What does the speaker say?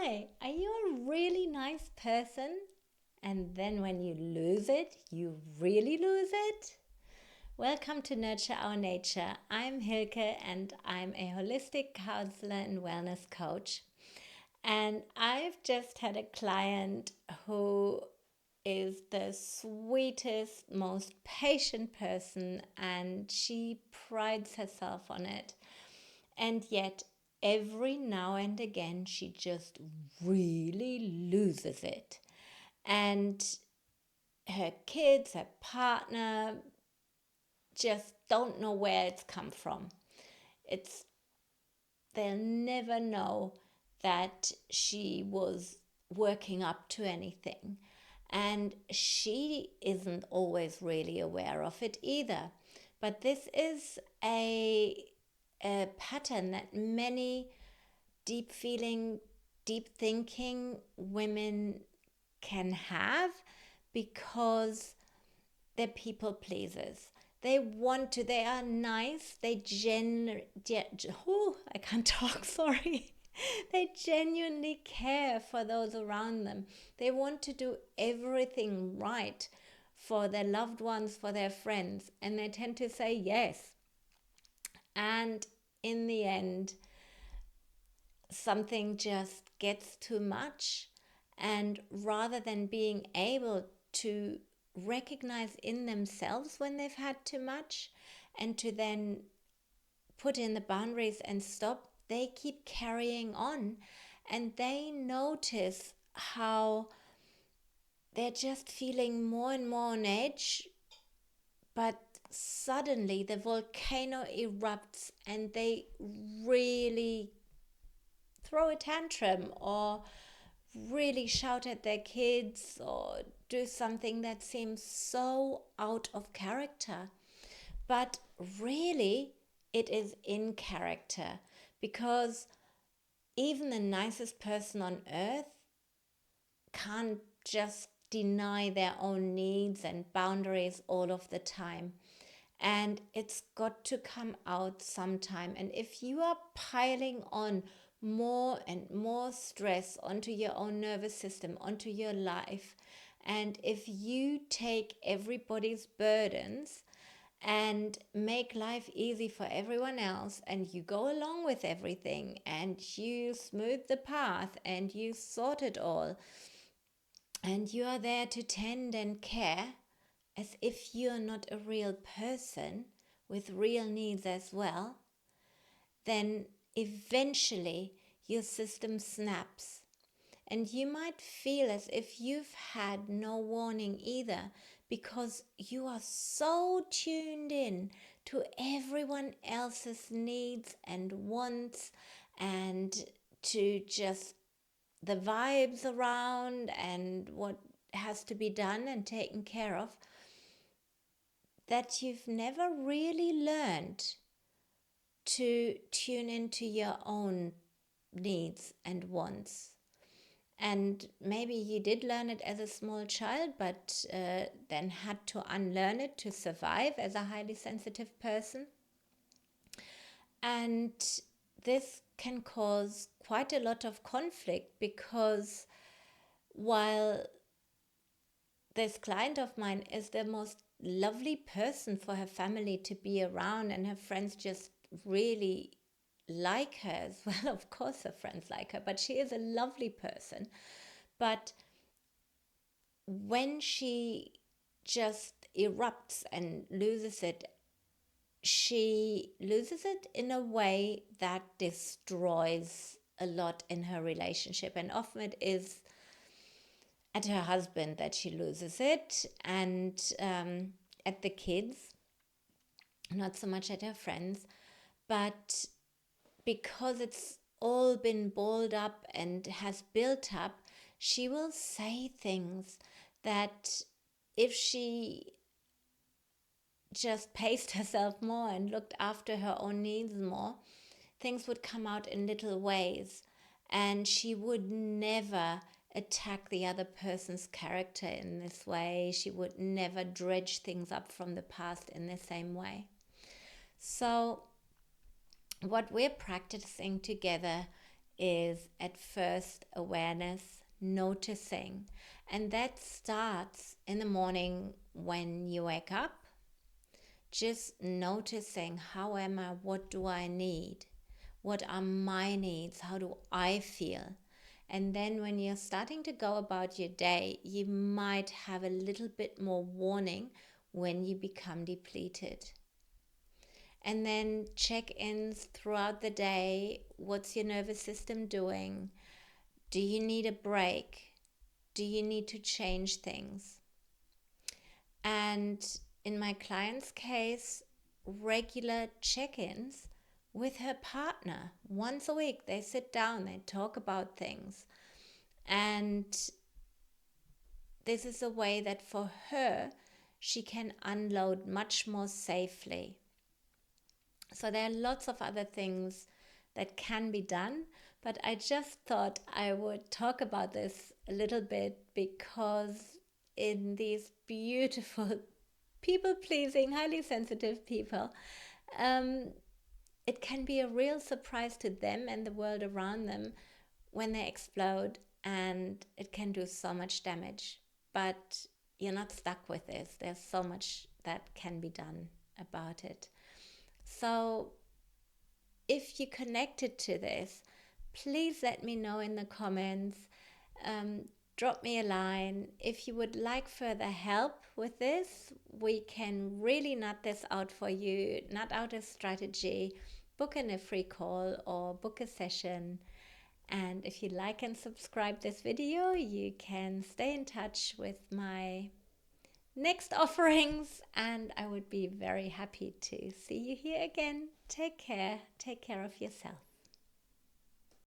Hi, are you a really nice person? And then when you lose it, you really lose it? Welcome to Nurture Our Nature. I'm Hilke and I'm a holistic counselor and wellness coach. And I've just had a client who is the sweetest, most patient person, and she prides herself on it. And yet, every now and again, she just really loses it. And her kids, her partner, just don't know where it's come from. They'll never know that she was working up to anything. And she isn't always really aware of it either. But this is a pattern that many deep feeling, deep thinking women can have because they're people pleasers. They are nice, I can't talk, sorry. They genuinely care for those around them. They want to do everything right for their loved ones, for their friends, and they tend to say yes. And in the end, something just gets too much, and rather than being able to recognize in themselves when they've had too much and to then put in the boundaries and stop, they keep carrying on, and they notice how they're just feeling more and more on edge, but suddenly the volcano erupts and they really throw a tantrum or really shout at their kids or do something that seems so out of character. But really, it is in character, because even the nicest person on earth can't just deny their own needs and boundaries all of the time. And it's got to come out sometime. And if you are piling on more and more stress onto your own nervous system, onto your life, and if you take everybody's burdens and make life easy for everyone else, and you go along with everything and you smooth the path and you sort it all, and you are there to tend and care as if you're not a real person with real needs as well, then eventually your system snaps. And you might feel as if you've had no warning either, because you are so tuned in to everyone else's needs and wants, and to just the vibes around and what has to be done and taken care of, that you've never really learned to tune into your own needs and wants. And maybe you did learn it as a small child, but then had to unlearn it to survive as a highly sensitive person. And this can cause quite a lot of conflict, because while this client of mine is the most lovely person for her family to be around, and her friends just really like her as well. Of course her friends like her, but she is a lovely person. But when she just erupts and loses it, she loses it in a way that destroys a lot in her relationship. And often it is at her husband that she loses it, and at the kids, not so much at her friends. But because it's all been balled up and has built up, she will say things that, if she just paced herself more and looked after her own needs more, things would come out in little ways, and she would never attack the other person's character in this way. She would never dredge things up from the past in the same way. So what we're practicing together is at first awareness, noticing. And that starts in the morning when you wake up, just noticing, how am I? What do I need? What are my needs? How do I feel? And then when you're starting to go about your day, you might have a little bit more warning when you become depleted. And then check-ins throughout the day. What's your nervous system doing? Do you need a break? Do you need to change things? And in my client's case, regular check-ins with her partner. Once a week, they sit down, they talk about things. And this is a way that for her, she can unload much more safely. So there are lots of other things that can be done, but I just thought I would talk about this a little bit because in these beautiful, people-pleasing, highly sensitive people, it can be a real surprise to them and the world around them when they explode, and it can do so much damage. But you're not stuck with this. There's so much that can be done about it. So if you connected to this, please let me know in the comments. Drop me a line. If you would like further help with this, we can really nut this out for you, nut out a strategy, book in a free call or book a session. And if you like and subscribe this video, you can stay in touch with my next offerings, and I would be very happy to see you here again. Take care of yourself.